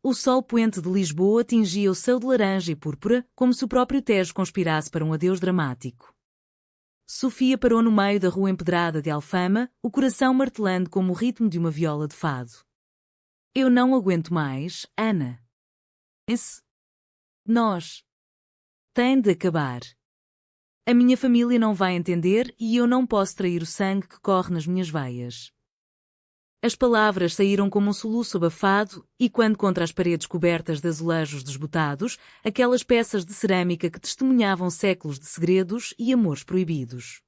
O sol poente de Lisboa tingia o céu de laranja e púrpura, como se o próprio Tejo conspirasse para um adeus dramático. Sofia parou no meio da rua empedrada de Alfama, o coração martelando como o ritmo de uma viola de fado. Eu não aguento mais, Ana. Nós. Tem de acabar. A minha família não vai entender e eu não posso trair o sangue que corre nas minhas veias. As palavras saíram como um soluço abafado, e quando contra as paredes cobertas de azulejos desbotados, aquelas peças de cerâmica que testemunhavam séculos de segredos e amores proibidos.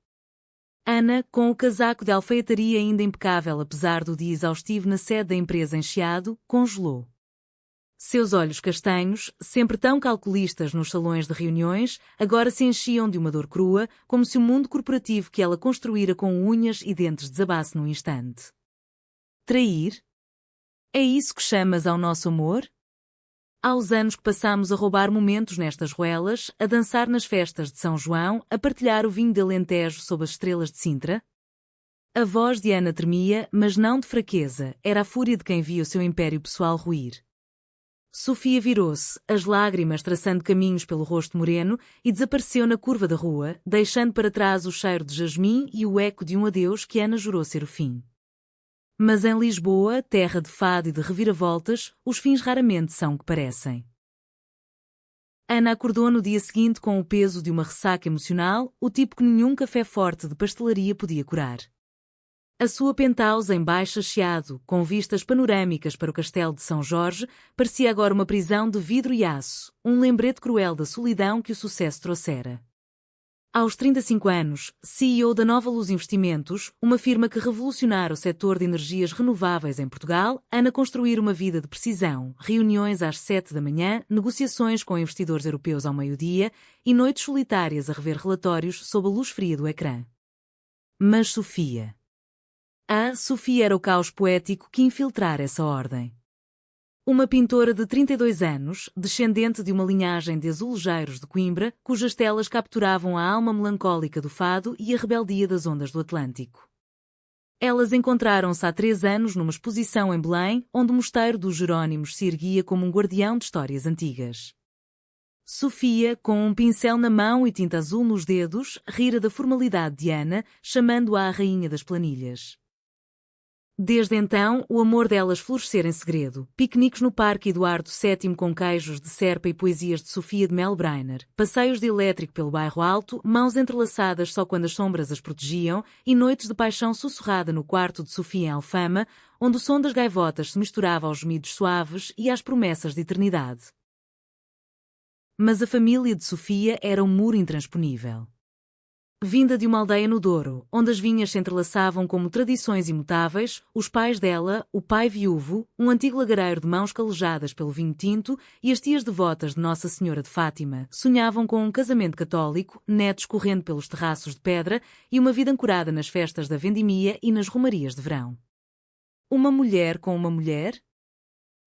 Ana, com o casaco de alfaiataria ainda impecável apesar do dia exaustivo na sede da empresa encheado, congelou. Seus olhos castanhos, sempre tão calculistas nos salões de reuniões, agora se enchiam de uma dor crua, como se o mundo corporativo que ela construíra com unhas e dentes desabasse num instante. Trair? É isso que chamas ao nosso amor? Há os anos que passamos a roubar momentos nestas ruelas, a dançar nas festas de São João, a partilhar o vinho de Alentejo sob as estrelas de Sintra? A voz de Ana tremia, mas não de fraqueza, era a fúria de quem via o seu império pessoal ruir. Sofia virou-se, as lágrimas traçando caminhos pelo rosto moreno, e desapareceu na curva da rua, deixando para trás o cheiro de jasmim e o eco de um adeus que Ana jurou ser o fim. Mas em Lisboa, terra de fado e de reviravoltas, os fins raramente são o que parecem. Ana acordou no dia seguinte com o peso de uma ressaca emocional, o tipo que nenhum café forte de pastelaria podia curar. A sua penthouse em baixo Chiado, com vistas panorâmicas para o castelo de São Jorge, parecia agora uma prisão de vidro e aço, um lembrete cruel da solidão que o sucesso trouxera. Aos 35 anos, CEO da Nova Luz Investimentos, uma firma que revolucionara o setor de energias renováveis em Portugal, Ana construir uma vida de precisão, reuniões às 7 da manhã, negociações com investidores europeus ao meio-dia e noites solitárias a rever relatórios sob a luz fria do ecrã. Mas Sofia. A Sofia era o caos poético que infiltrara essa ordem. Uma pintora de 32 anos, descendente de uma linhagem de azulejeiros de Coimbra, cujas telas capturavam a alma melancólica do fado e a rebeldia das ondas do Atlântico. Elas encontraram-se há 3 anos numa exposição em Belém, onde o mosteiro dos Jerónimos se erguia como um guardião de histórias antigas. Sofia, com um pincel na mão e tinta azul nos dedos, rira da formalidade de Ana, chamando-a a rainha das planilhas. Desde então, o amor delas florescera em segredo. Piqueniques no Parque Eduardo VII com queijos de serpa e poesias de Sofia de Melbreiner, passeios de elétrico pelo bairro Alto, mãos entrelaçadas só quando as sombras as protegiam, e noites de paixão sussurrada no quarto de Sofia em Alfama, onde o som das gaivotas se misturava aos gemidos suaves e às promessas de eternidade. Mas a família de Sofia era um muro intransponível. Vinda de uma aldeia no Douro, onde as vinhas se entrelaçavam como tradições imutáveis, os pais dela, o pai viúvo, um antigo lagareiro de mãos calejadas pelo vinho tinto e as tias devotas de Nossa Senhora de Fátima, sonhavam com um casamento católico, netos correndo pelos terraços de pedra e uma vida ancorada nas festas da vendimia e nas romarias de verão. Uma mulher com uma mulher?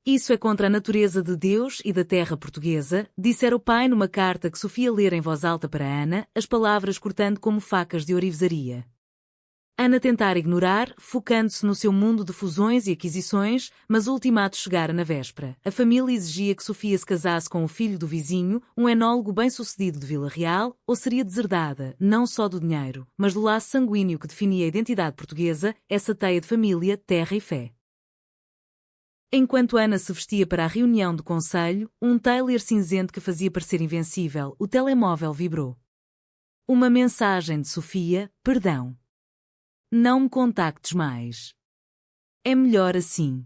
Isso é contra a natureza de Deus e da terra portuguesa, dissera o pai numa carta que Sofia lera em voz alta para Ana, as palavras cortando como facas de ourivesaria. Ana tentara ignorar, focando-se no seu mundo de fusões e aquisições, mas o ultimato chegara na véspera. A família exigia que Sofia se casasse com o filho do vizinho, um enólogo bem-sucedido de Vila Real, ou seria deserdada, não só do dinheiro, mas do laço sanguíneo que definia a identidade portuguesa, essa teia de família, terra e fé. Enquanto Ana se vestia para a reunião do conselho, um tailor cinzento que fazia parecer invencível, o telemóvel vibrou. Uma mensagem de Sofia: perdão. Não me contactes mais. É melhor assim.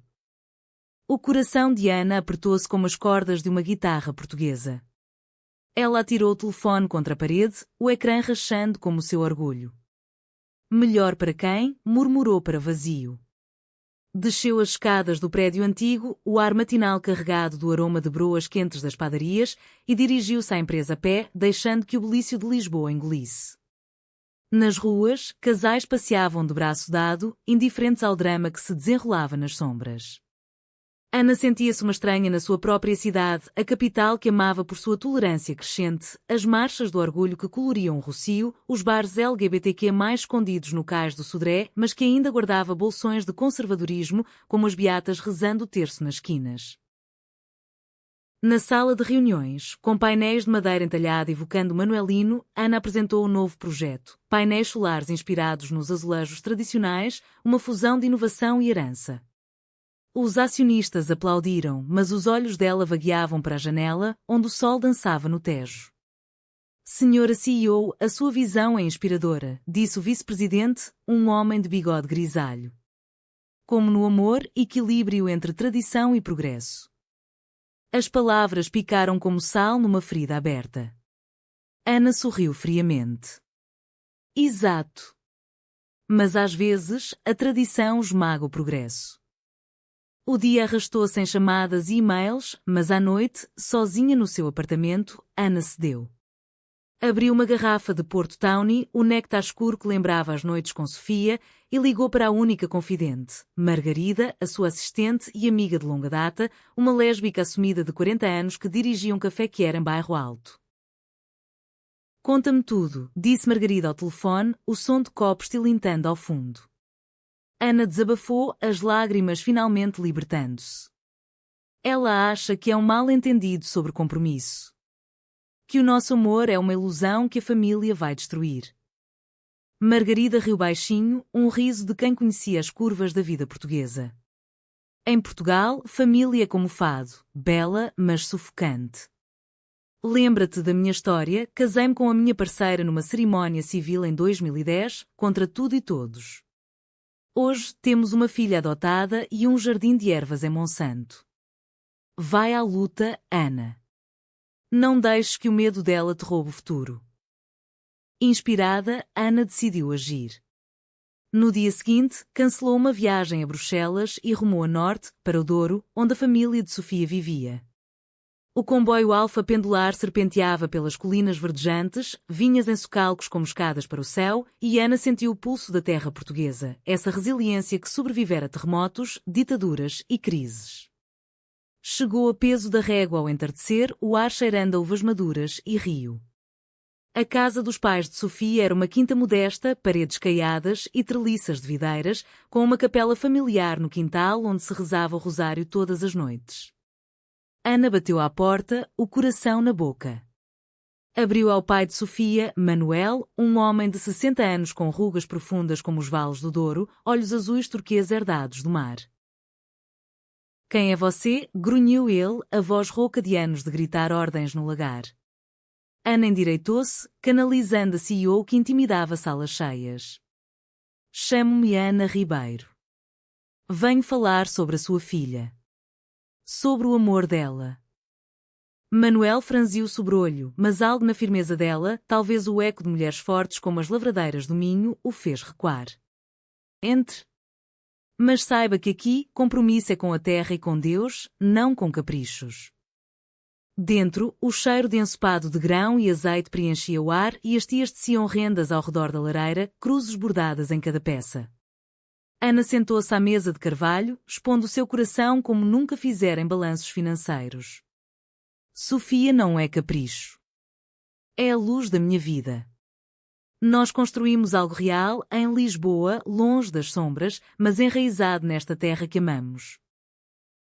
O coração de Ana apertou-se como as cordas de uma guitarra portuguesa. Ela atirou o telefone contra a parede, o ecrã rachando como o seu orgulho. Melhor para quem? Murmurou para vazio. Desceu as escadas do prédio antigo, o ar matinal carregado do aroma de broas quentes das padarias, e dirigiu-se à empresa a pé, deixando que o bulício de Lisboa engolisse. Nas ruas, casais passeavam de braço dado, indiferentes ao drama que se desenrolava nas sombras. Ana sentia-se uma estranha na sua própria cidade, a capital que amava por sua tolerância crescente, as marchas do orgulho que coloriam o Rossio, os bares LGBTQ mais escondidos no cais do Sodré, mas que ainda guardava bolsões de conservadorismo, como as beatas rezando o terço nas esquinas. Na sala de reuniões, com painéis de madeira entalhada evocando Manuelino, Ana apresentou um novo projeto, painéis solares inspirados nos azulejos tradicionais, uma fusão de inovação e herança. Os acionistas aplaudiram, mas os olhos dela vagueavam para a janela, onde o sol dançava no Tejo. Senhora CEO, a sua visão é inspiradora, disse o vice-presidente, um homem de bigode grisalho. Como no amor, equilíbrio entre tradição e progresso. As palavras picaram como sal numa ferida aberta. Ana sorriu friamente. Exato. Mas às vezes, a tradição esmaga o progresso. O dia arrastou-se em chamadas e e-mails, mas à noite, sozinha no seu apartamento, Ana cedeu. Abriu uma garrafa de Porto Tawny, o néctar escuro que lembrava as noites com Sofia, e ligou para a única confidente, Margarida, a sua assistente e amiga de longa data, uma lésbica assumida de 40 anos que dirigia um café que era em Bairro Alto. Conta-me tudo, disse Margarida ao telefone, o som de copos tilintando ao fundo. Ana desabafou, as lágrimas finalmente libertando-se. Ela acha que é um mal-entendido sobre compromisso. Que o nosso amor é uma ilusão que a família vai destruir. Margarida riu baixinho, um riso de quem conhecia as curvas da vida portuguesa. Em Portugal, família é como fado, bela, mas sufocante. Lembra-te da minha história, casei-me com a minha parceira numa cerimónia civil em 2010, contra tudo e todos. Hoje temos uma filha adotada e um jardim de ervas em Monsanto. Vai à luta, Ana. Não deixes que o medo dela te roube o futuro. Inspirada, Ana decidiu agir. No dia seguinte, cancelou uma viagem a Bruxelas e rumou a norte, para o Douro, onde a família de Sofia vivia. O comboio alfa pendular serpenteava pelas colinas verdejantes, vinhas em socalcos como escadas para o céu, e Ana sentiu o pulso da terra portuguesa, essa resiliência que sobrevivera a terremotos, ditaduras e crises. Chegou a peso da régua ao entardecer, o ar cheirando a uvas maduras e rio. A casa dos pais de Sofia era uma quinta modesta, paredes caiadas e treliças de videiras, com uma capela familiar no quintal onde se rezava o rosário todas as noites. Ana bateu à porta, o coração na boca. Abriu ao pai de Sofia, Manuel, um homem de 60 anos com rugas profundas como os vales do Douro, olhos azuis turquesa herdados do mar. Quem é você? Grunhiu ele, a voz rouca de anos de gritar ordens no lagar. Ana endireitou-se, canalizando a CEO que intimidava salas cheias. Chamo-me Ana Ribeiro. Venho falar sobre a sua filha. Sobre o amor dela. Manuel franziu o sobrolho, mas algo na firmeza dela, talvez o eco de mulheres fortes como as lavradeiras do Minho, o fez recuar. Entre. Mas saiba que aqui, compromisso é com a terra e com Deus, não com caprichos. Dentro, o cheiro de ensopado de grão e azeite preenchia o ar e as tias teciam rendas ao redor da lareira, cruzes bordadas em cada peça. Ana sentou-se à mesa de carvalho, expondo o seu coração como nunca fizera em balanços financeiros. Sofia não é capricho. É a luz da minha vida. Nós construímos algo real, em Lisboa, longe das sombras, mas enraizado nesta terra que amamos.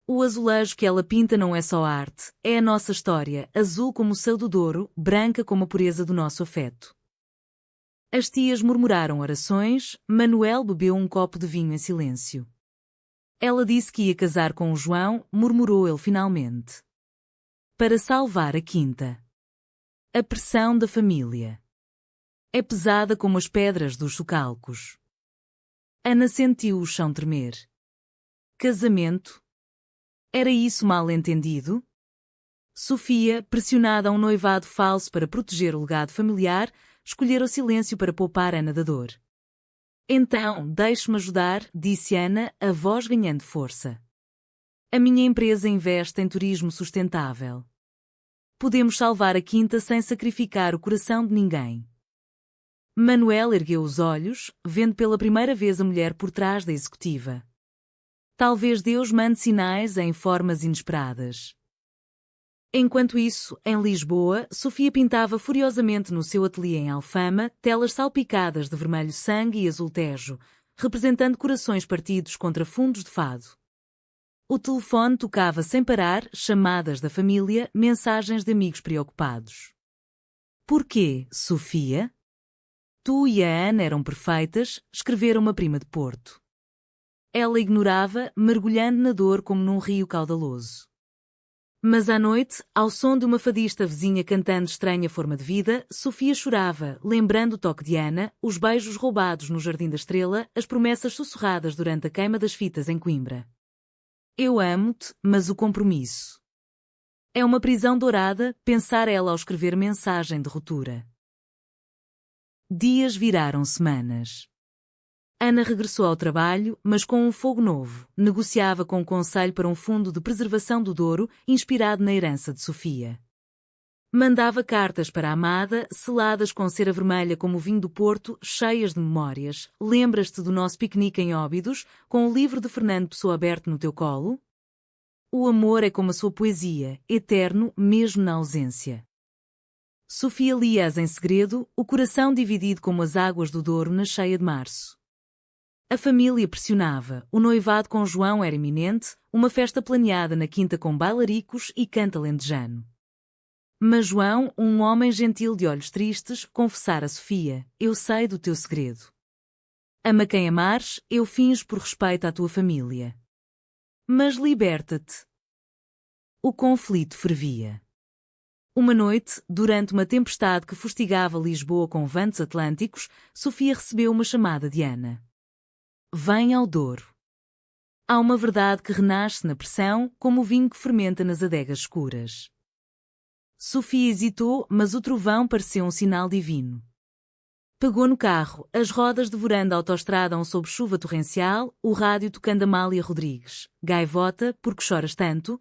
O azulejo que ela pinta não é só arte, é a nossa história, azul como o céu do Douro, branca como a pureza do nosso afeto. As tias murmuraram orações, Manuel bebeu um copo de vinho em silêncio. Ela disse que ia casar com o João, murmurou ele finalmente. Para salvar a quinta. A pressão da família. É pesada como as pedras dos socalcos. Ana sentiu o chão tremer. Casamento? Era isso mal entendido? Sofia, pressionada a um noivado falso para proteger o legado familiar, escolhera o silêncio para poupar Ana da dor. Então, deixe-me ajudar, disse Ana, a voz ganhando força. A minha empresa investe em turismo sustentável. Podemos salvar a quinta sem sacrificar o coração de ninguém. Manuel ergueu os olhos, vendo pela primeira vez a mulher por trás da executiva. Talvez Deus mande sinais em formas inesperadas. Enquanto isso, em Lisboa, Sofia pintava furiosamente no seu ateliê em Alfama, telas salpicadas de vermelho sangue e azul tejo, representando corações partidos contra fundos de fado. O telefone tocava sem parar, chamadas da família, mensagens de amigos preocupados. Porquê, Sofia? Tu e a Ana eram perfeitas, escrevera uma prima de Porto. Ela ignorava, mergulhando na dor como num rio caudaloso. Mas à noite, ao som de uma fadista vizinha cantando estranha forma de vida, Sofia chorava, lembrando o toque de Ana, os beijos roubados no Jardim da Estrela, as promessas sussurradas durante a queima das fitas em Coimbra. Eu amo-te, mas o compromisso. É uma prisão dourada, pensara ela ao escrever mensagem de ruptura. Dias viraram semanas. Ana regressou ao trabalho, mas com um fogo novo. Negociava com o Conselho para um fundo de preservação do Douro, inspirado na herança de Sofia. Mandava cartas para a amada, seladas com cera vermelha como o vinho do Porto, cheias de memórias. Lembras-te do nosso piquenique em Óbidos, com o livro de Fernando Pessoa aberto no teu colo? O amor é como a sua poesia, eterno, mesmo na ausência. Sofia lia-as em segredo, o coração dividido como as águas do Douro na cheia de março. A família pressionava, o noivado com João era iminente, uma festa planeada na quinta com bailaricos e canta lentejano. Mas João, um homem gentil de olhos tristes, confessara a Sofia, eu sei do teu segredo. Ama quem amares, eu finjo por respeito à tua família. Mas liberta-te. O conflito fervia. Uma noite, durante uma tempestade que fustigava Lisboa com ventos atlânticos, Sofia recebeu uma chamada de Ana. Vem ao Douro. Há uma verdade que renasce na pressão, como o vinho que fermenta nas adegas escuras. Sofia hesitou, mas o trovão pareceu um sinal divino. Pegou no carro, as rodas devorando a autoestrada sob chuva torrencial, o rádio tocando Amália Rodrigues. Gaivota, por que choras tanto?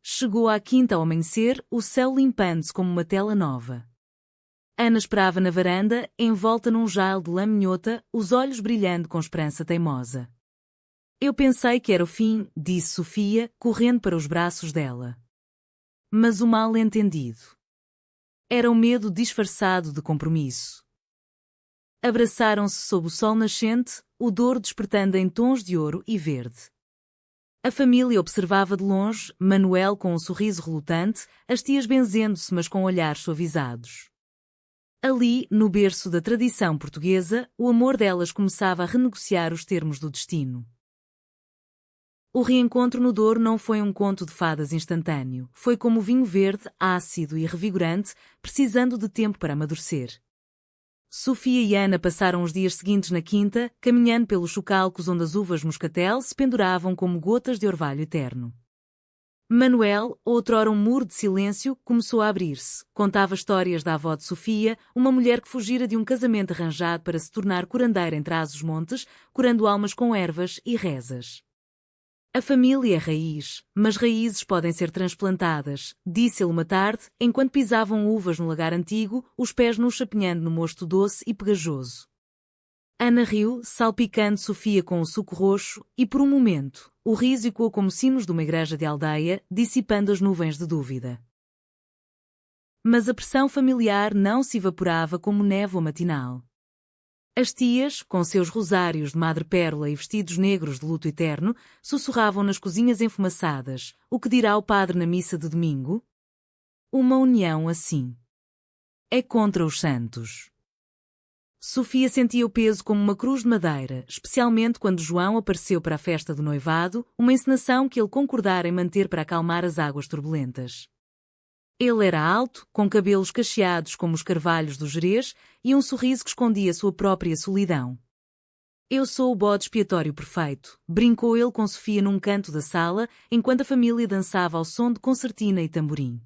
Chegou à quinta ao amanhecer, o céu limpando-se como uma tela nova. Ana esperava na varanda, envolta num jale de lã minhota, os olhos brilhando com esperança teimosa. Eu pensei que era o fim, disse Sofia, correndo para os braços dela. Mas o mal-entendido. Era o medo disfarçado de compromisso. Abraçaram-se sob o sol nascente, o Douro despertando em tons de ouro e verde. A família observava de longe, Manuel com um sorriso relutante, as tias benzendo-se mas com olhares suavizados. Ali, no berço da tradição portuguesa, o amor delas começava a renegociar os termos do destino. O reencontro no Douro não foi um conto de fadas instantâneo, foi como o vinho verde, ácido e revigorante, precisando de tempo para amadurecer. Sofia e Ana passaram os dias seguintes na quinta, caminhando pelos chocalcos onde as uvas moscatel se penduravam como gotas de orvalho eterno. Manuel, outrora um muro de silêncio, começou a abrir-se. Contava histórias da avó de Sofia, uma mulher que fugira de um casamento arranjado para se tornar curandeira entre os montes, curando almas com ervas e rezas. A família é raiz, mas raízes podem ser transplantadas, disse ele uma tarde, enquanto pisavam uvas no lagar antigo, os pés nus chapinhando no mosto doce e pegajoso. Ana riu, salpicando Sofia com o suco roxo, e por um momento, o riso ecoou como sinos de uma igreja de aldeia, dissipando as nuvens de dúvida. Mas a pressão familiar não se evaporava como névoa matinal. As tias, com seus rosários de madrepérola e vestidos negros de luto eterno, sussurravam nas cozinhas enfumaçadas, o que dirá o padre na missa de domingo? Uma união assim. É contra os santos. Sofia sentia o peso como uma cruz de madeira, especialmente quando João apareceu para a festa do noivado, uma encenação que ele concordara em manter para acalmar as águas turbulentas. Ele era alto, com cabelos cacheados como os carvalhos do Gerês e um sorriso que escondia sua própria solidão. Eu sou o bode expiatório perfeito, brincou ele com Sofia num canto da sala, enquanto a família dançava ao som de concertina e tamborim.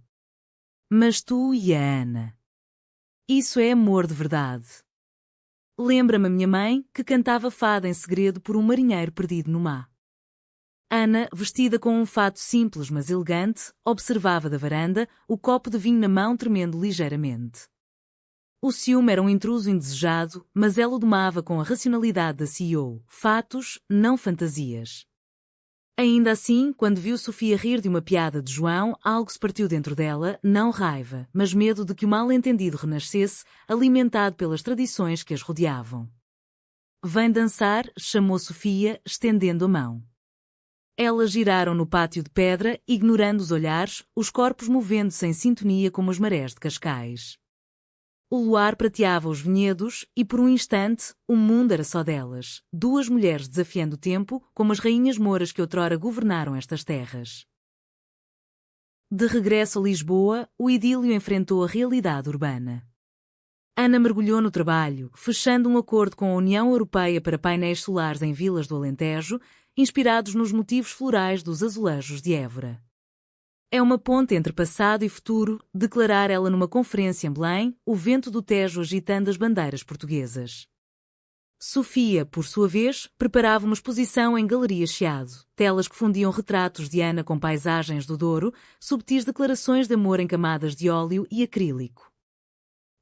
Mas tu e a Ana. Isso é amor de verdade. Lembra-me a minha mãe, que cantava fada em segredo por um marinheiro perdido no mar. Ana, vestida com um fato simples mas elegante, observava da varanda, o copo de vinho na mão tremendo ligeiramente. O ciúme era um intruso indesejado, mas ela o domava com a racionalidade da CEO, fatos, não fantasias. Ainda assim, quando viu Sofia rir de uma piada de João, algo se partiu dentro dela, não raiva, mas medo de que o mal-entendido renascesse, alimentado pelas tradições que as rodeavam. Vem dançar, chamou Sofia, estendendo a mão. Elas giraram no pátio de pedra, ignorando os olhares, os corpos movendo-se em sintonia como as marés de Cascais. O luar prateava os vinhedos, e por um instante, o mundo era só delas, duas mulheres desafiando o tempo, como as rainhas mouras que outrora governaram estas terras. De regresso a Lisboa, o idílio enfrentou a realidade urbana. Ana mergulhou no trabalho, fechando um acordo com a União Europeia para painéis solares em vilas do Alentejo, inspirados nos motivos florais dos azulejos de Évora. É uma ponte entre passado e futuro, declarara ela numa conferência em Belém, o vento do Tejo agitando as bandeiras portuguesas. Sofia, por sua vez, preparava uma exposição em Galeria Chiado, telas que fundiam retratos de Ana com paisagens do Douro, subtis declarações de amor em camadas de óleo e acrílico.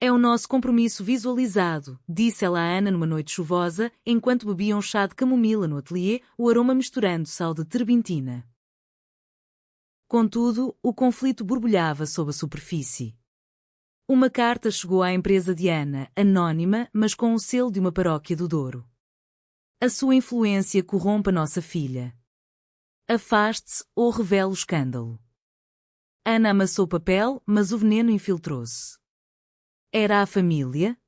É o nosso compromisso visualizado, disse ela a Ana numa noite chuvosa, enquanto bebiam chá de camomila no ateliê, o aroma misturando-se ao de terbentina. Contudo, o conflito borbulhava sob a superfície. Uma carta chegou à empresa de Ana, anônima, mas com o selo de uma paróquia do Douro. A sua influência corrompe a nossa filha. Afaste-se ou revele o escândalo. Ana amassou o papel, mas o veneno infiltrou-se. Era a família?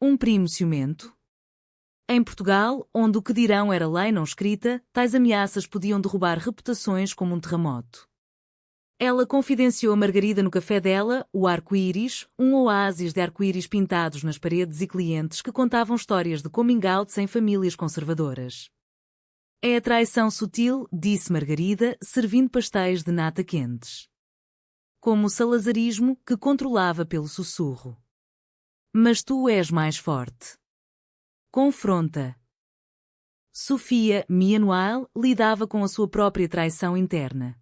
Um primo ciumento? Em Portugal, onde o que dirão era lei não escrita, tais ameaças podiam derrubar reputações como um terremoto. Ela confidenciou a Margarida no café dela, o arco-íris, um oásis de arco-íris pintados nas paredes e clientes que contavam histórias de coming outs em famílias conservadoras. É a traição sutil, disse Margarida, servindo pastéis de nata quentes. Como o salazarismo que controlava pelo sussurro. Mas tu és mais forte. Confronta. Sofia, Meanwhile, lidava com a sua própria traição interna.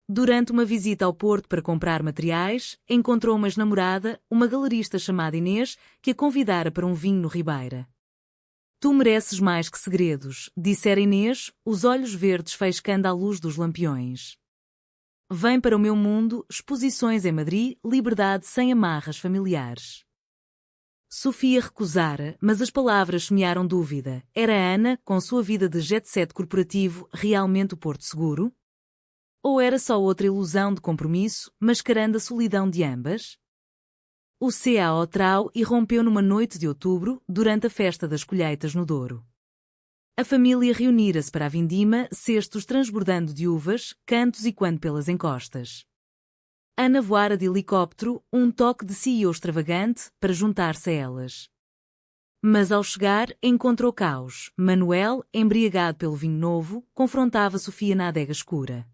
Durante uma visita ao Porto para comprar materiais, encontrou uma ex-namorada, uma galerista chamada Inês, que a convidara para um vinho no Ribeira. Tu mereces mais que segredos, dissera Inês, os olhos verdes faiscando à luz dos lampiões. Vem para o meu mundo, exposições em Madrid, liberdade sem amarras familiares. Sofia recusara, mas as palavras semearam dúvida. Era Ana, com sua vida de jet-set corporativo, realmente o porto seguro? Ou era só outra ilusão de compromisso, mascarando a solidão de ambas? O CAO Trau irrompeu numa noite de outubro, durante a festa das colheitas no Douro. A família reunira-se para a vindima, cestos transbordando de uvas, cantos e quando pelas encostas. Ana voara de helicóptero, um toque de CEO extravagante, para juntar-se a elas. Mas ao chegar, encontrou caos. Manuel, embriagado pelo vinho novo, confrontava Sofia na adega escura.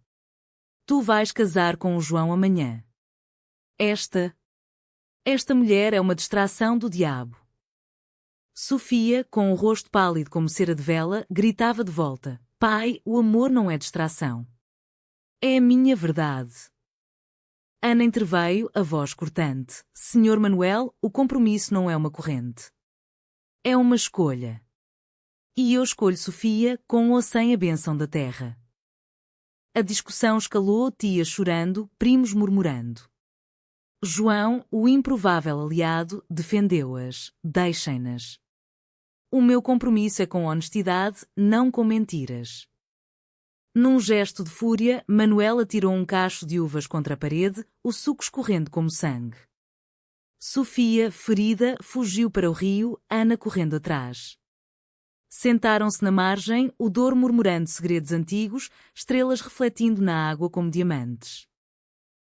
Tu vais casar com o João amanhã. Esta mulher é uma distração do diabo. Sofia, com o rosto pálido como cera de vela, gritava de volta. Pai, o amor não é distração. É a minha verdade. Ana interveio, a voz cortante. Senhor Manuel, o compromisso não é uma corrente. É uma escolha. E eu escolho Sofia, com ou sem a bênção da terra. A discussão escalou, tias chorando, primos murmurando. João, o improvável aliado, defendeu-as. Deixem-nas. O meu compromisso é com honestidade, não com mentiras. Num gesto de fúria, Manuel atirou um cacho de uvas contra a parede, o suco escorrendo como sangue. Sofia, ferida, fugiu para o rio, Ana correndo atrás. Sentaram-se na margem, o Douro murmurando segredos antigos, estrelas refletindo na água como diamantes.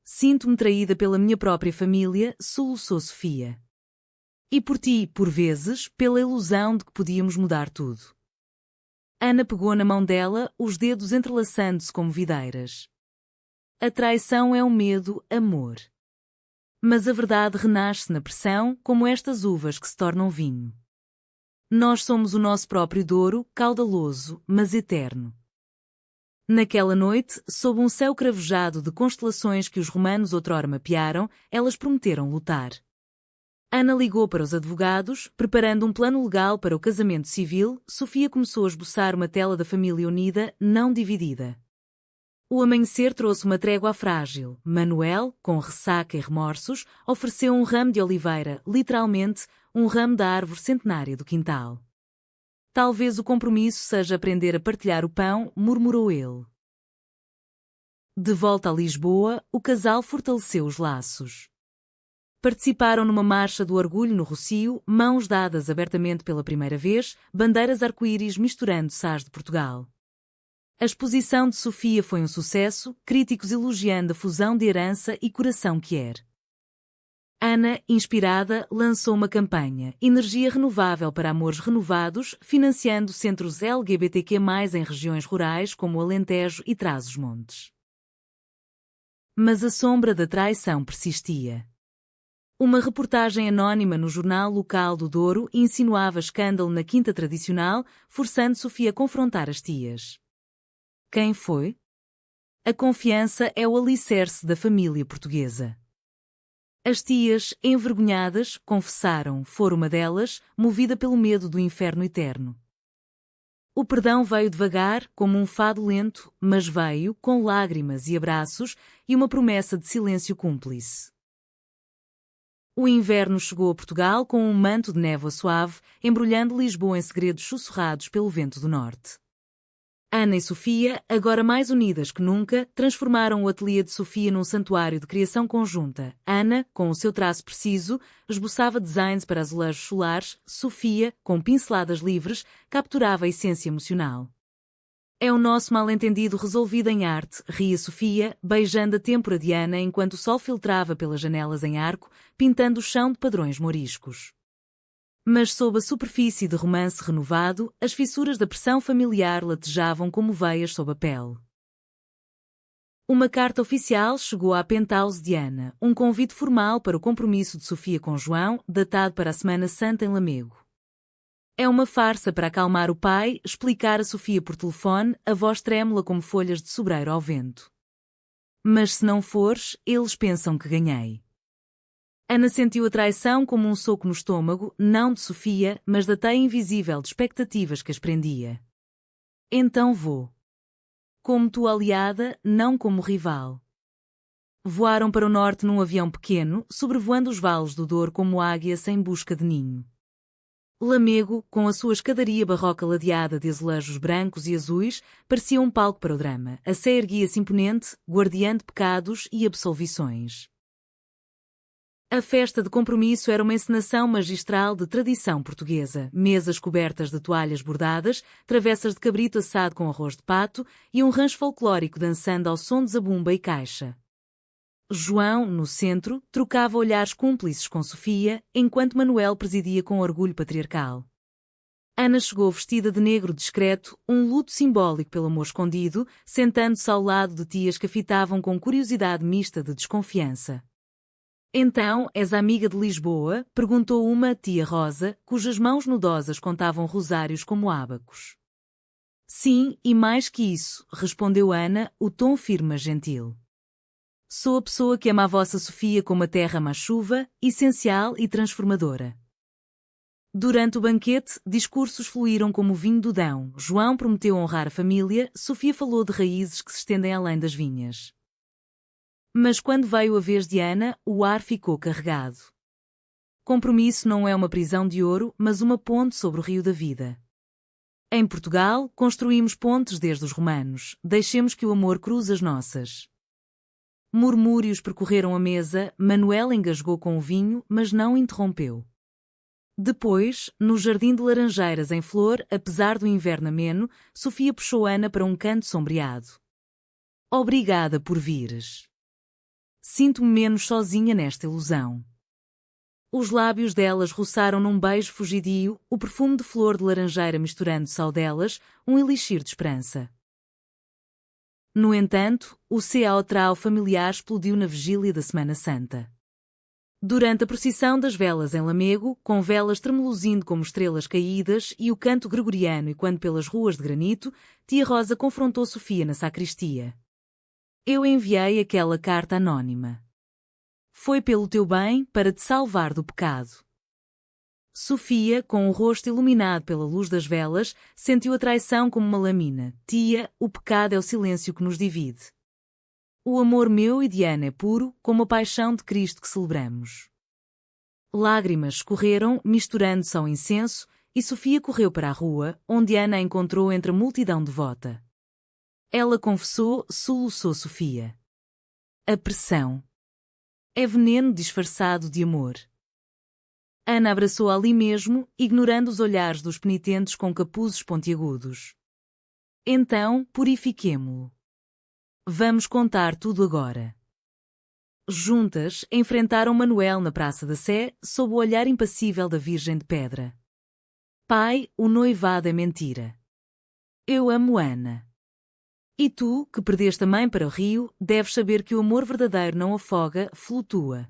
Sinto-me traída pela minha própria família, soluçou Sofia. E por ti, por vezes, pela ilusão de que podíamos mudar tudo. Ana pegou na mão dela, os dedos entrelaçando-se como videiras. A traição é um medo, amor. Mas a verdade renasce na pressão, como estas uvas que se tornam vinho. Nós somos o nosso próprio Douro, caudaloso, mas eterno. Naquela noite, sob um céu cravejado de constelações que os romanos outrora mapearam, elas prometeram lutar. Ana ligou para os advogados, preparando um plano legal para o casamento civil. Sofia começou a esboçar uma tela da família unida, não dividida. O amanhecer trouxe uma trégua frágil. Manuel, com ressaca e remorsos, ofereceu um ramo de oliveira, literalmente, um ramo da árvore centenária do quintal. Talvez o compromisso seja aprender a partilhar o pão, murmurou ele. De volta a Lisboa, o casal fortaleceu os laços. Participaram numa marcha do orgulho no Rossio, mãos dadas abertamente pela primeira vez, bandeiras arco-íris misturando sais de Portugal. A exposição de Sofia foi um sucesso, críticos elogiando a fusão de herança e coração que era. Ana, inspirada, lançou uma campanha, Energia Renovável para Amores Renovados, financiando centros LGBTQ+, em regiões rurais como o Alentejo e Trás-os-Montes. Mas a sombra da traição persistia. Uma reportagem anónima no jornal local do Douro insinuava escândalo na quinta tradicional, forçando Sofia a confrontar as tias. Quem foi? A confiança é o alicerce da família portuguesa. As tias, envergonhadas, confessaram, fora uma delas, movida pelo medo do inferno eterno. O perdão veio devagar, como um fado lento, mas veio, com lágrimas e abraços, e uma promessa de silêncio cúmplice. O inverno chegou a Portugal com um manto de névoa suave, embrulhando Lisboa em segredos sussurrados pelo vento do norte. Ana e Sofia, agora mais unidas que nunca, transformaram o ateliê de Sofia num santuário de criação conjunta. Ana, com o seu traço preciso, esboçava designs para azulejos solares. Sofia, com pinceladas livres, capturava a essência emocional. É o nosso mal-entendido resolvido em arte, ria Sofia, beijando a têmpora de Ana enquanto o sol filtrava pelas janelas em arco, pintando o chão de padrões moriscos. Mas sob a superfície de romance renovado, as fissuras da pressão familiar latejavam como veias sob a pele. Uma carta oficial chegou à penthouse de Ana, um convite formal para o compromisso de Sofia com João, datado para a Semana Santa em Lamego. É uma farsa para acalmar o pai, explicar a Sofia por telefone, a voz trêmula como folhas de sobreiro ao vento. Mas se não fores, eles pensam que ganhei. Ana sentiu a traição como um soco no estômago, não de Sofia, mas da teia invisível de expectativas que as prendia. Então vou. Como tua aliada, não como rival. Voaram para o norte num avião pequeno, sobrevoando os vales do Douro como águias em busca de ninho. Lamego, com a sua escadaria barroca ladeada de azulejos brancos e azuis, parecia um palco para o drama. A sé erguia-se imponente, guardiã de pecados e absolvições. A festa de compromisso era uma encenação magistral de tradição portuguesa. Mesas cobertas de toalhas bordadas, travessas de cabrito assado com arroz de pato e um rancho folclórico dançando ao som de zabumba e caixa. João, no centro, trocava olhares cúmplices com Sofia, enquanto Manuel presidia com orgulho patriarcal. Ana chegou vestida de negro discreto, um luto simbólico pelo amor escondido, sentando-se ao lado de tias que a fitavam com curiosidade mista de desconfiança. Então, és amiga de Lisboa? Perguntou uma tia Rosa, cujas mãos nudosas contavam rosários como ábacos. Sim, e mais que isso, respondeu Ana, o tom firme mas gentil. Sou a pessoa que ama a vossa Sofia como a terra ama a chuva, essencial e transformadora. Durante o banquete, discursos fluíram como o vinho do Dão. João prometeu honrar a família, Sofia falou de raízes que se estendem além das vinhas. Mas quando veio a vez de Ana, o ar ficou carregado. Compromisso não é uma prisão de ouro, mas uma ponte sobre o rio da vida. Em Portugal, construímos pontes desde os romanos, deixemos que o amor cruze as nossas. Murmúrios percorreram a mesa, Manuel engasgou com o vinho, mas não interrompeu. Depois, no jardim de laranjeiras em flor, apesar do inverno ameno, Sofia puxou Ana para um canto sombreado. Obrigada por vires. Sinto-me menos sozinha nesta ilusão. Os lábios delas roçaram num beijo fugidio, o perfume de flor de laranjeira misturando-se ao delas, um elixir de esperança. No entanto, o ceaotral familiar explodiu na vigília da Semana Santa. Durante a procissão das velas em Lamego, com velas tremeluzindo como estrelas caídas e o canto gregoriano ecoando pelas ruas de granito, tia Rosa confrontou Sofia na sacristia. Eu enviei aquela carta anónima. Foi pelo teu bem, para te salvar do pecado. Sofia, com o rosto iluminado pela luz das velas, sentiu a traição como uma lâmina. Tia, o pecado é o silêncio que nos divide. O amor meu e de Ana é puro, como a paixão de Cristo que celebramos. Lágrimas escorreram, misturando-se ao incenso, e Sofia correu para a rua, onde Ana a encontrou entre a multidão devota. Ela confessou, soluçou Sofia. A pressão é veneno disfarçado de amor. Ana abraçou-a ali mesmo, ignorando os olhares dos penitentes com capuzes pontiagudos. Então, purifiquemo-lo. Vamos contar tudo agora. Juntas, enfrentaram Manuel na Praça da Sé, sob o olhar impassível da Virgem de Pedra. Pai, o noivado é mentira. Eu amo Ana. E tu, que perdeste a mãe para o rio, deves saber que o amor verdadeiro não afoga, flutua.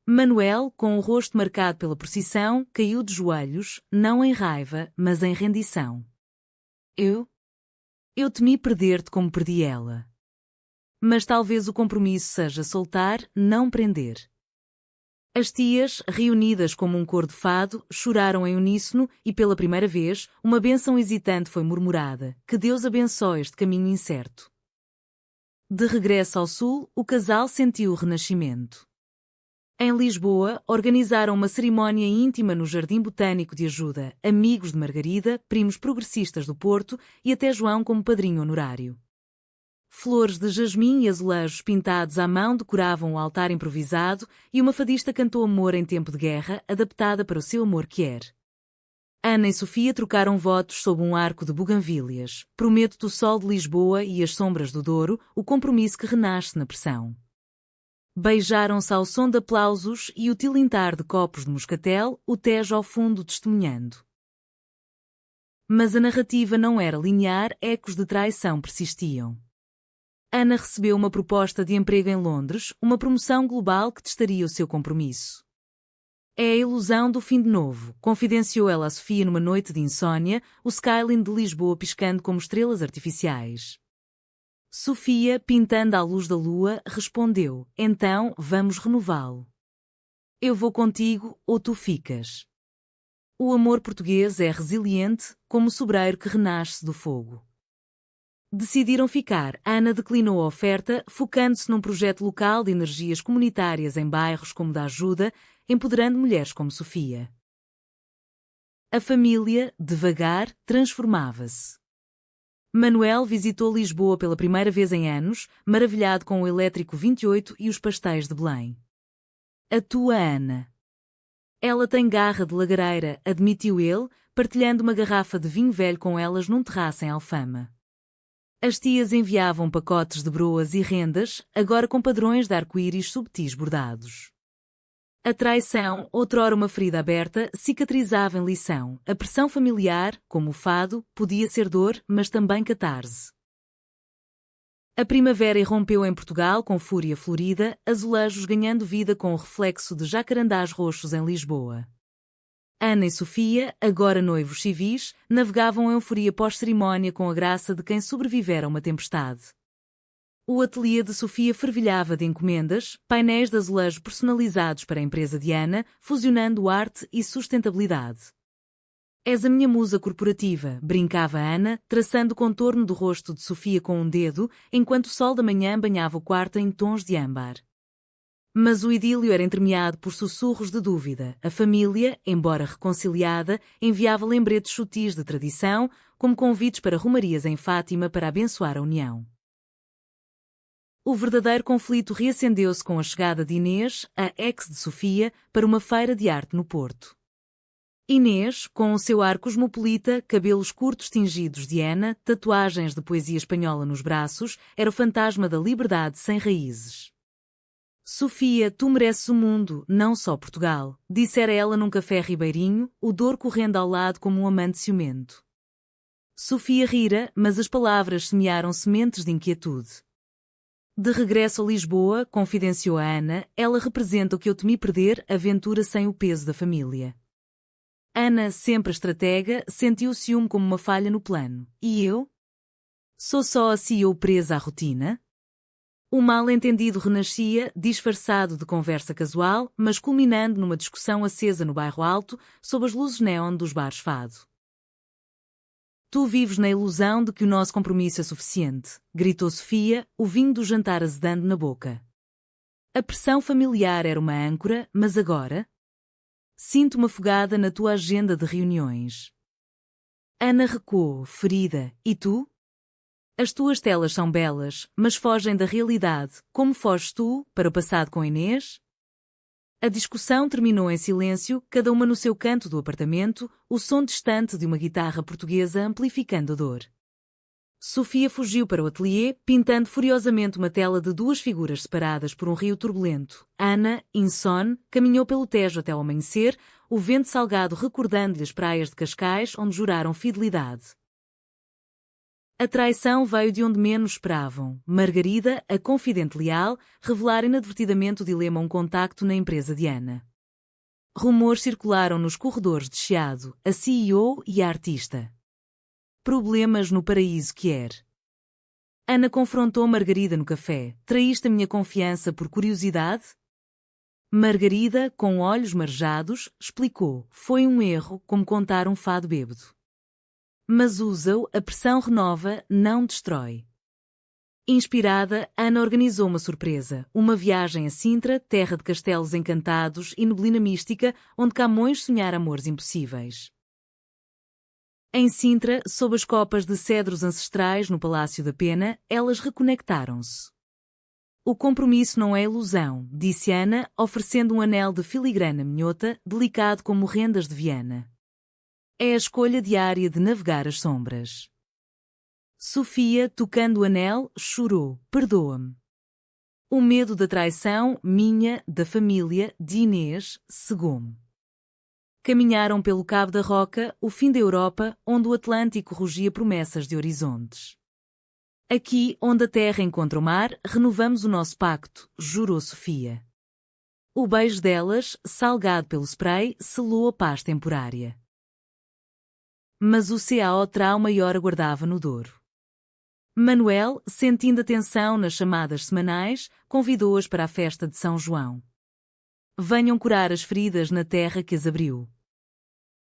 Manuel, com o rosto marcado pela procissão, caiu de joelhos, não em raiva, mas em rendição. Eu temi perder-te como perdi ela. Mas talvez o compromisso seja soltar, não prender. As tias, reunidas como um cor de fado, choraram em uníssono e, pela primeira vez, uma bênção hesitante foi murmurada: que Deus abençoe este caminho incerto. De regresso ao sul, o casal sentiu o renascimento. Em Lisboa, organizaram uma cerimónia íntima no Jardim Botânico de Ajuda, amigos de Margarida, primos progressistas do Porto e até João como padrinho honorário. Flores de jasmim e azulejos pintados à mão decoravam o altar improvisado e uma fadista cantou Amor em Tempo de Guerra, adaptada para o seu amor quer. Ana e Sofia trocaram votos sob um arco de buganvílias. Prometo-te o sol de Lisboa e as sombras do Douro, o compromisso que renasce na pressão. Beijaram-se ao som de aplausos e o tilintar de copos de moscatel, o Tejo ao fundo testemunhando. Mas a narrativa não era linear, ecos de traição persistiam. Ana recebeu uma proposta de emprego em Londres, uma promoção global que testaria o seu compromisso. É a ilusão do fim de novo, confidenciou ela a Sofia numa noite de insônia, o skyline de Lisboa piscando como estrelas artificiais. Sofia, pintando à luz da lua, respondeu: então, vamos renová-lo. Eu vou contigo, ou tu ficas. O amor português é resiliente, como o sobreiro que renasce do fogo. Decidiram ficar. Ana declinou a oferta, focando-se num projeto local de energias comunitárias em bairros como da Ajuda, empoderando mulheres como Sofia. A família, devagar, transformava-se. Manuel visitou Lisboa pela primeira vez em anos, maravilhado com o elétrico 28 e os pastéis de Belém. A tua Ana. Ela tem garra de lagareira, admitiu ele, partilhando uma garrafa de vinho velho com elas num terraço em Alfama. As tias enviavam pacotes de broas e rendas, agora com padrões de arco-íris subtis bordados. A traição, outrora uma ferida aberta, cicatrizava em lição. A pressão familiar, como o fado, podia ser dor, mas também catarse. A primavera irrompeu em Portugal com fúria florida, azulejos ganhando vida com o reflexo de jacarandás roxos em Lisboa. Ana e Sofia, agora noivos civis, navegavam em euforia pós-cerimónia com a graça de quem sobrevivera a uma tempestade. O ateliê de Sofia fervilhava de encomendas, painéis de azulejo personalizados para a empresa de Ana, fusionando arte e sustentabilidade. És a minha musa corporativa, brincava Ana, traçando o contorno do rosto de Sofia com um dedo, enquanto o sol da manhã banhava o quarto em tons de âmbar. Mas o idílio era entremeado por sussurros de dúvida. A família, embora reconciliada, enviava lembretes sutis de tradição, como convites para romarias em Fátima para abençoar a união. O verdadeiro conflito reacendeu-se com a chegada de Inês, a ex de Sofia, para uma feira de arte no Porto. Inês, com o seu ar cosmopolita, cabelos curtos tingidos de henna, tatuagens de poesia espanhola nos braços, era o fantasma da liberdade sem raízes. Sofia, tu mereces o mundo, não só Portugal, dissera ela num café ribeirinho, o Douro correndo ao lado como um amante ciumento. Sofia rira, mas as palavras semearam sementes de inquietude. De regresso a Lisboa, confidenciou a Ana, ela representa o que eu temi perder, aventura sem o peso da família. Ana, sempre estratega, sentiu o ciúme como uma falha no plano. E eu? Sou só a CEO presa à rotina? O mal-entendido renascia, disfarçado de conversa casual, mas culminando numa discussão acesa no bairro Alto, sob as luzes néon dos bares fado. Tu vives na ilusão de que o nosso compromisso é suficiente, gritou Sofia, o vinho do jantar azedando na boca. A pressão familiar era uma âncora, mas agora? Sinto-me afogada na tua agenda de reuniões. Ana recuou, ferida. E tu? As tuas telas são belas, mas fogem da realidade. Como foges tu, para o passado com Inês? A discussão terminou em silêncio, cada uma no seu canto do apartamento, o som distante de uma guitarra portuguesa amplificando a dor. Sofia fugiu para o ateliê, pintando furiosamente uma tela de duas figuras separadas por um rio turbulento. Ana, insone, caminhou pelo Tejo até ao amanhecer, o vento salgado recordando-lhe as praias de Cascais onde juraram fidelidade. A traição veio de onde menos esperavam. Margarida, a confidente leal, revelara inadvertidamente o dilema a um contacto na empresa de Ana. Rumores circularam nos corredores de Chiado, a CEO e a artista. Problemas no paraíso que era. Ana confrontou Margarida no café. Traíste a minha confiança por curiosidade? Margarida, com olhos marejados, explicou. Foi um erro, como contar um fado bêbado. Mas usa-o, a pressão renova, não destrói. Inspirada, Ana organizou uma surpresa, uma viagem a Sintra, terra de castelos encantados e neblina mística, onde Camões sonhara amores impossíveis. Em Sintra, sob as copas de cedros ancestrais no Palácio da Pena, elas reconectaram-se. O compromisso não é ilusão, disse Ana, oferecendo um anel de filigrana minhota, delicado como rendas de Viana. É a escolha diária de navegar as sombras. Sofia, tocando o anel, chorou. Perdoa-me. O medo da traição, minha, da família, de Inês, cegou-me. Caminharam pelo Cabo da Roca, o fim da Europa, onde o Atlântico rugia promessas de horizontes. Aqui, onde a terra encontra o mar, renovamos o nosso pacto, jurou Sofia. O beijo delas, salgado pelo spray, selou a paz temporária. Mas o CAO trauma maior aguardava no Douro. Manuel, sentindo a tensão nas chamadas semanais, convidou-as para a festa de São João. Venham curar as feridas na terra que as abriu.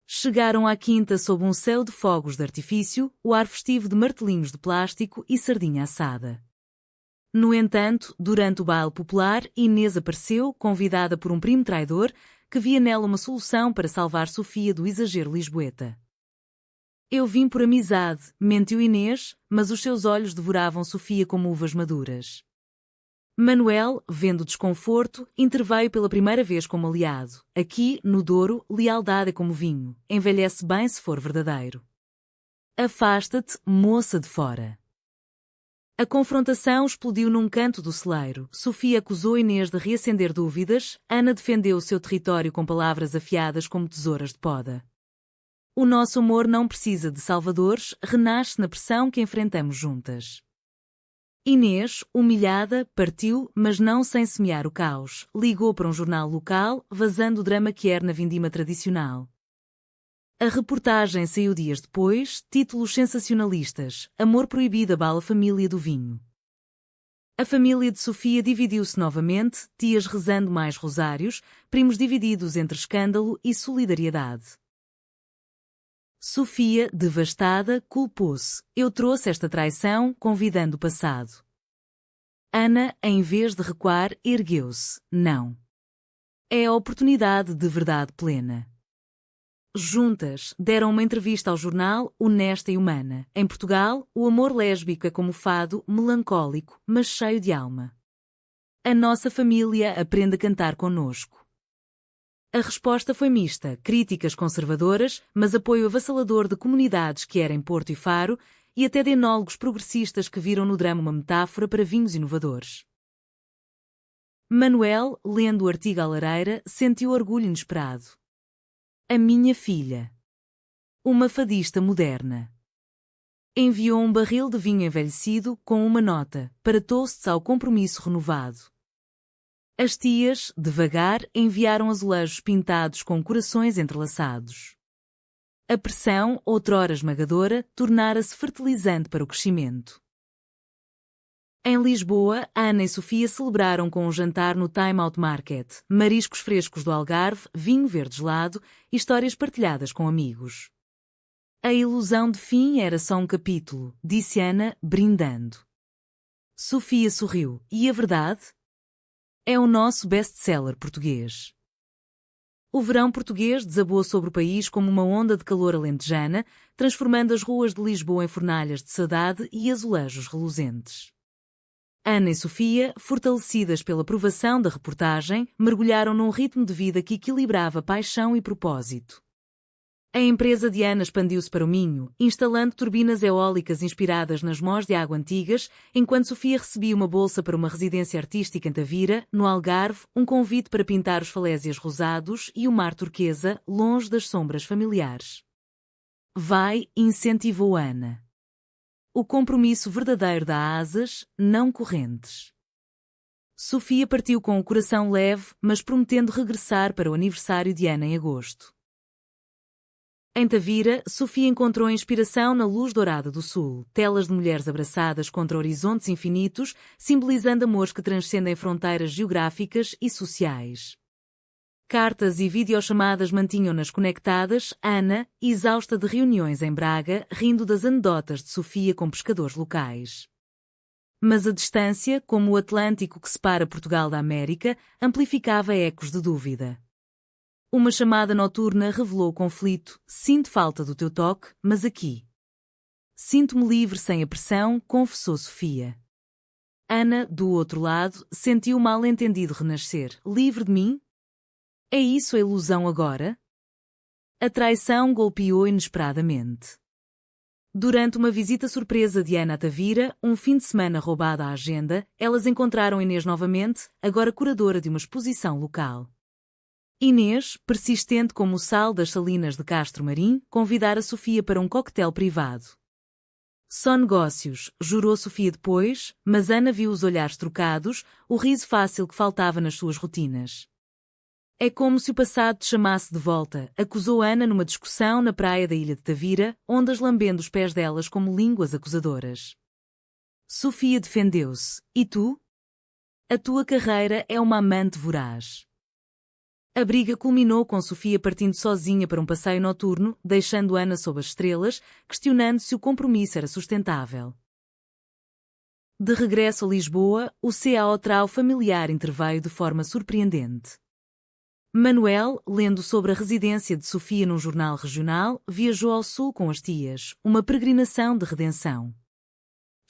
Chegaram à quinta sob um céu de fogos de artifício, o ar festivo de martelinhos de plástico e sardinha assada. No entanto, durante o baile popular, Inês apareceu, convidada por um primo traidor, que via nela uma solução para salvar Sofia do exagero lisboeta. Eu vim por amizade, mentiu Inês, mas os seus olhos devoravam Sofia como uvas maduras. Manuel, vendo o desconforto, interveio pela primeira vez como aliado. Aqui, no Douro, lealdade é como vinho, envelhece bem se for verdadeiro. Afasta-te, moça de fora. A confrontação explodiu num canto do celeiro. Sofia acusou Inês de reacender dúvidas, Ana defendeu o seu território com palavras afiadas como tesouras de poda. O nosso amor não precisa de salvadores, renasce na pressão que enfrentamos juntas. Inês, humilhada, partiu, mas não sem semear o caos. Ligou para um jornal local, vazando o drama que era na vindima tradicional. A reportagem saiu dias depois, títulos sensacionalistas, Amor proibido abala a família do vinho. A família de Sofia dividiu-se novamente, tias rezando mais rosários, primos divididos entre escândalo e solidariedade. Sofia, devastada, culpou-se. Eu trouxe esta traição, convidando o passado. Ana, em vez de recuar, ergueu-se. Não. É a oportunidade de verdade plena. Juntas, deram uma entrevista ao jornal Honesta e Humana. Em Portugal, o amor lésbico é como fado, melancólico, mas cheio de alma. A nossa família aprende a cantar connosco. A resposta foi mista, críticas conservadoras, mas apoio avassalador de comunidades que eram Porto e Faro, e até de enólogos progressistas que viram no drama uma metáfora para vinhos inovadores. Manuel, lendo o artigo à lareira, sentiu orgulho inesperado. A minha filha. Uma fadista moderna. Enviou um barril de vinho envelhecido com uma nota, para toasts ao compromisso renovado. As tias, devagar, enviaram azulejos pintados com corações entrelaçados. A pressão, outrora esmagadora, tornara-se fertilizante para o crescimento. Em Lisboa, Ana e Sofia celebraram com um jantar no Time Out Market, mariscos frescos do Algarve, vinho verde gelado e histórias partilhadas com amigos. A ilusão de fim era só um capítulo, disse Ana, brindando. Sofia sorriu. E a verdade? É o nosso best-seller português. O verão português desabou sobre o país como uma onda de calor alentejana, transformando as ruas de Lisboa em fornalhas de saudade e azulejos reluzentes. Ana e Sofia, fortalecidas pela aprovação da reportagem, mergulharam num ritmo de vida que equilibrava paixão e propósito. A empresa de Ana expandiu-se para o Minho, instalando turbinas eólicas inspiradas nas mós de água antigas, enquanto Sofia recebia uma bolsa para uma residência artística em Tavira, no Algarve, um convite para pintar os falésias rosados e o mar turquesa, longe das sombras familiares. Vai, incentivou Ana. O compromisso verdadeiro dá asas, não correntes. Sofia partiu com o coração leve, mas prometendo regressar para o aniversário de Ana em agosto. Em Tavira, Sofia encontrou inspiração na luz dourada do sul, telas de mulheres abraçadas contra horizontes infinitos, simbolizando amores que transcendem fronteiras geográficas e sociais. Cartas e videochamadas mantinham-nas conectadas, Ana, exausta de reuniões em Braga, rindo das anedotas de Sofia com pescadores locais. Mas a distância, como o Atlântico que separa Portugal da América, amplificava ecos de dúvida. Uma chamada noturna revelou o conflito: sinto falta do teu toque, mas aqui. Sinto-me livre sem a pressão, confessou Sofia. Ana, do outro lado, sentiu o mal-entendido renascer. Livre de mim? É isso a ilusão agora? A traição golpeou inesperadamente. Durante uma visita surpresa de Ana a Tavira, um fim de semana roubado à agenda, elas encontraram Inês novamente, agora curadora de uma exposição local. Inês, persistente como o sal das salinas de Castro Marim, convidara Sofia para um coquetel privado. Só negócios, jurou Sofia depois, mas Ana viu os olhares trocados, o riso fácil que faltava nas suas rotinas. É como se o passado te chamasse de volta, acusou Ana numa discussão na praia da ilha de Tavira, ondas lambendo os pés delas como línguas acusadoras. Sofia defendeu-se. E tu? A tua carreira é uma amante voraz. A briga culminou com Sofia partindo sozinha para um passeio noturno, deixando Ana sob as estrelas, questionando se o compromisso era sustentável. De regresso a Lisboa, o CAO familiar interveio de forma surpreendente. Manuel, lendo sobre a residência de Sofia num jornal regional, viajou ao sul com as tias, uma peregrinação de redenção.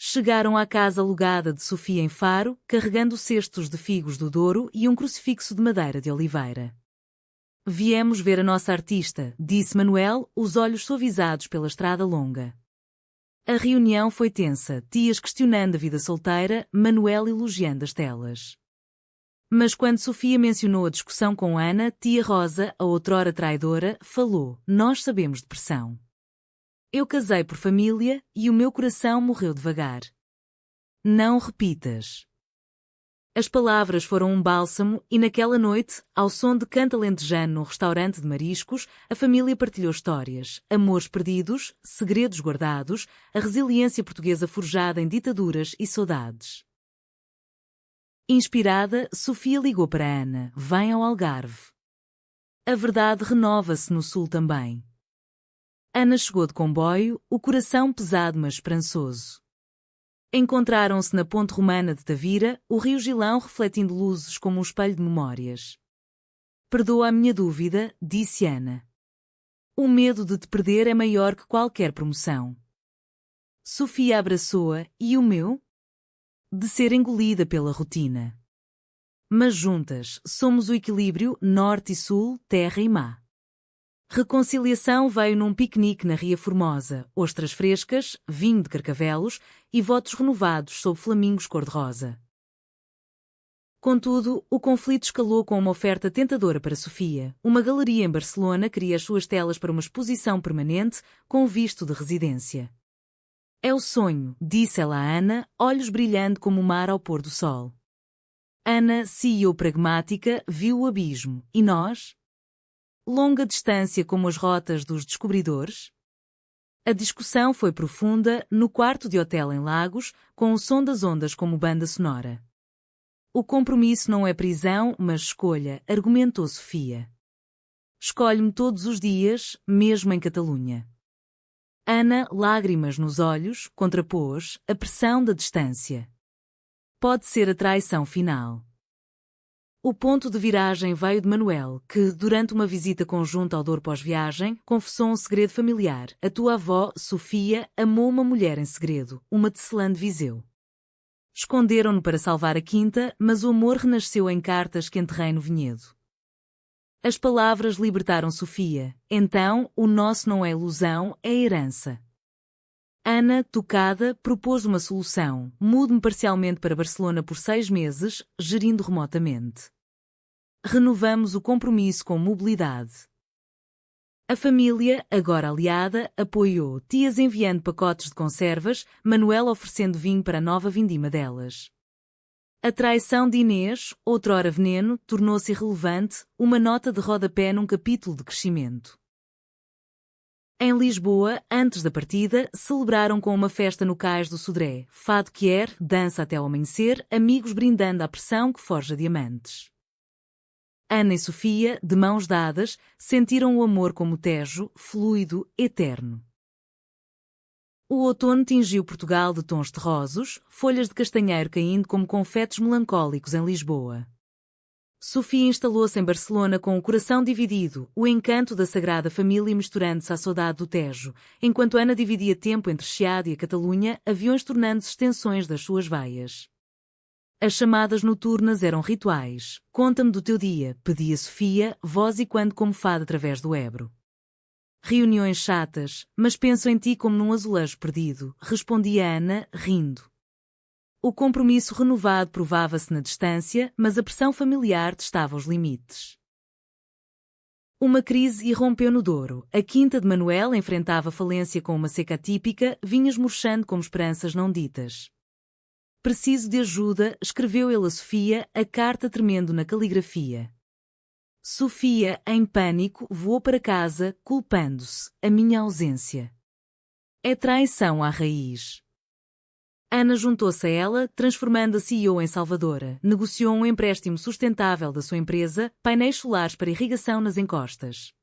Chegaram à casa alugada de Sofia em Faro, carregando cestos de figos do Douro e um crucifixo de madeira de oliveira. Viemos ver a nossa artista, disse Manuel, os olhos suavizados pela estrada longa. A reunião foi tensa, tias questionando a vida solteira, Manuel elogiando as telas. Mas quando Sofia mencionou a discussão com Ana, tia Rosa, a outrora traidora, falou: nós sabemos de pressão. Eu casei por família e o meu coração morreu devagar. Não repitas. As palavras foram um bálsamo e naquela noite, ao som de canto alentejano num restaurante de mariscos, a família partilhou histórias, amores perdidos, segredos guardados, a resiliência portuguesa forjada em ditaduras e saudades. Inspirada, Sofia ligou para Ana: vem ao Algarve. A verdade renova-se no sul também. Ana chegou de comboio, o coração pesado mas esperançoso. Encontraram-se na ponte romana de Tavira, o rio Gilão refletindo luzes como um espelho de memórias. Perdoa a minha dúvida, disse Ana. O medo de te perder é maior que qualquer promoção. Sofia abraçou-a, e o meu? De ser engolida pela rotina. Mas juntas, somos o equilíbrio, norte e sul, terra e mar. Reconciliação veio num piquenique na Ria Formosa, ostras frescas, vinho de Carcavelos e votos renovados sob flamingos cor-de-rosa. Contudo, o conflito escalou com uma oferta tentadora para Sofia. Uma galeria em Barcelona queria as suas telas para uma exposição permanente, com visto de residência. É o sonho, disse ela a Ana, olhos brilhando como o mar ao pôr do sol. Ana, CEO pragmática, viu o abismo. E nós? Longa distância como as rotas dos descobridores? A discussão foi profunda, no quarto de hotel em Lagos, com o som das ondas como banda sonora. O compromisso não é prisão, mas escolha, argumentou Sofia. Escolhe-me todos os dias, mesmo em Catalunha. Ana, lágrimas nos olhos, contrapôs a pressão da distância. Pode ser a traição final. O ponto de viragem veio de Manuel, que, durante uma visita conjunta ao Douro pós-viagem, confessou um segredo familiar. A tua avó, Sofia, amou uma mulher em segredo, uma tecelã de Viseu. Esconderam-no para salvar a quinta, mas o amor renasceu em cartas que enterrei no vinhedo. As palavras libertaram Sofia. Então, o nosso não é ilusão, é herança. Ana, tocada, propôs uma solução. Mude-me parcialmente para Barcelona por 6 meses, gerindo remotamente. Renovamos o compromisso com mobilidade. A família, agora aliada, apoiou, tias enviando pacotes de conservas, Manuel oferecendo vinho para a nova vindima delas. A traição de Inês, outrora veneno, tornou-se irrelevante, uma nota de rodapé num capítulo de crescimento. Em Lisboa, antes da partida, celebraram com uma festa no Cais do Sodré, fado quier, dança até ao amanhecer, amigos brindando à pressão que forja diamantes. Ana e Sofia, de mãos dadas, sentiram o amor como o Tejo, fluido, eterno. O outono tingiu Portugal de tons terrosos, folhas de castanheiro caindo como confetes melancólicos em Lisboa. Sofia instalou-se em Barcelona com o coração dividido, o encanto da Sagrada Família misturando-se à saudade do Tejo, enquanto Ana dividia tempo entre Chiado e a Catalunha, aviões tornando-se extensões das suas veias. As chamadas noturnas eram rituais. Conta-me do teu dia, pedia Sofia, voz e quando como fada através do Ebro. Reuniões chatas, mas penso em ti como num azulejo perdido, respondia Ana, rindo. O compromisso renovado provava-se na distância, mas a pressão familiar testava os limites. Uma crise irrompeu no Douro. A quinta de Manuel enfrentava falência com uma seca típica, vinhas murchando como esperanças não ditas. Preciso de ajuda, escreveu ele a Sofia, a carta tremendo na caligrafia. Sofia, em pânico, voou para casa, culpando-se, a minha ausência. É traição à raiz. Ana juntou-se a ela, transformando a CEO em salvadora, negociou um empréstimo sustentável da sua empresa, painéis solares para irrigação nas encostas.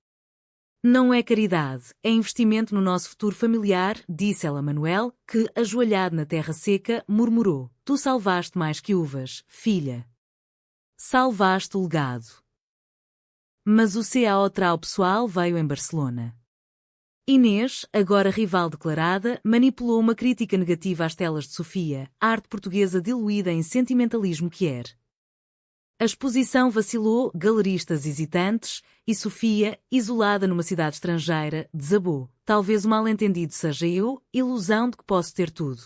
Não é caridade, é investimento no nosso futuro familiar, disse ela a Manuel, que, ajoelhado na terra seca, murmurou, tu salvaste mais que uvas, filha. Salvaste o legado. Mas o CAO Trau pessoal veio em Barcelona. Inês, agora rival declarada, manipulou uma crítica negativa às telas de Sofia, arte portuguesa diluída em sentimentalismo quier. A exposição vacilou, galeristas hesitantes, e Sofia, isolada numa cidade estrangeira, desabou. Talvez o mal-entendido seja eu, ilusão de que posso ter tudo.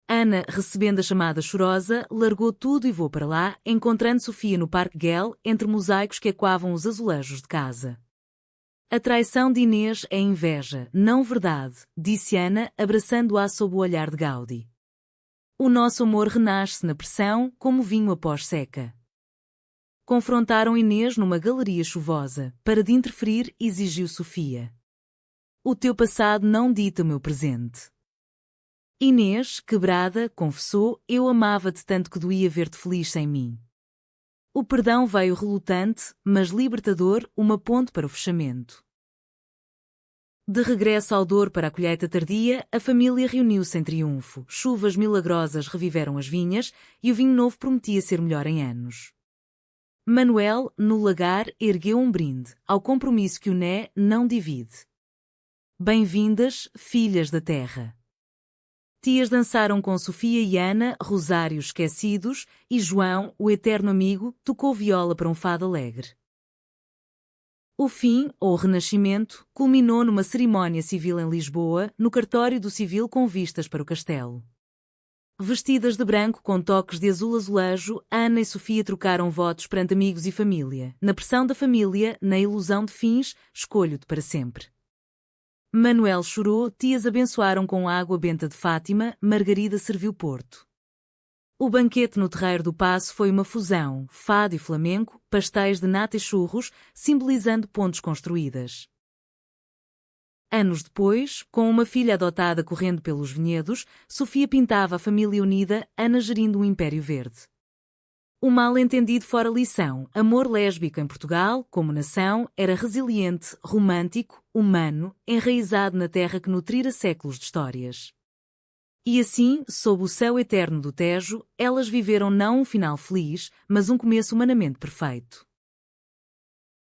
Ana, recebendo a chamada chorosa, largou tudo e voou para lá, encontrando Sofia no Parque Güell, entre mosaicos que ecoavam os azulejos de casa. A traição de Inês é inveja, não verdade, disse Ana, abraçando-a sob o olhar de Gaudi. O nosso amor renasce na pressão, como vinho após seca. Confrontaram Inês numa galeria chuvosa. Para de interferir, exigiu Sofia. O teu passado não dita o meu presente. Inês, quebrada, confessou, eu amava-te tanto que doía ver-te feliz sem mim. O perdão veio relutante, mas libertador, uma ponte para o fechamento. De regresso ao Douro para a colheita tardia, a família reuniu-se em triunfo. Chuvas milagrosas reviveram as vinhas e o vinho novo prometia ser melhor em anos. Manuel, no lagar, ergueu um brinde, ao compromisso que o Né não divide. Bem-vindas, filhas da terra. Tias dançaram com Sofia e Ana, rosários esquecidos, e João, o eterno amigo, tocou viola para um fado alegre. O fim, ou renascimento, culminou numa cerimónia civil em Lisboa, no cartório do civil com vistas para o castelo. Vestidas de branco com toques de azul azulejo, Ana e Sofia trocaram votos perante amigos e família. Na pressão da família, na ilusão de fins, escolho-te para sempre. Manuel chorou, tias abençoaram com água benta de Fátima, Margarida serviu Porto. O banquete no Terreiro do Paço foi uma fusão, fado e flamenco, pastéis de nata e churros, simbolizando pontes construídas. Anos depois, com uma filha adotada correndo pelos vinhedos, Sofia pintava a família unida, Ana gerindo um império verde. O mal-entendido fora lição, amor lésbico em Portugal, como nação, era resiliente, romântico, humano, enraizado na terra que nutrira séculos de histórias. E assim, sob o céu eterno do Tejo, elas viveram não um final feliz, mas um começo humanamente perfeito.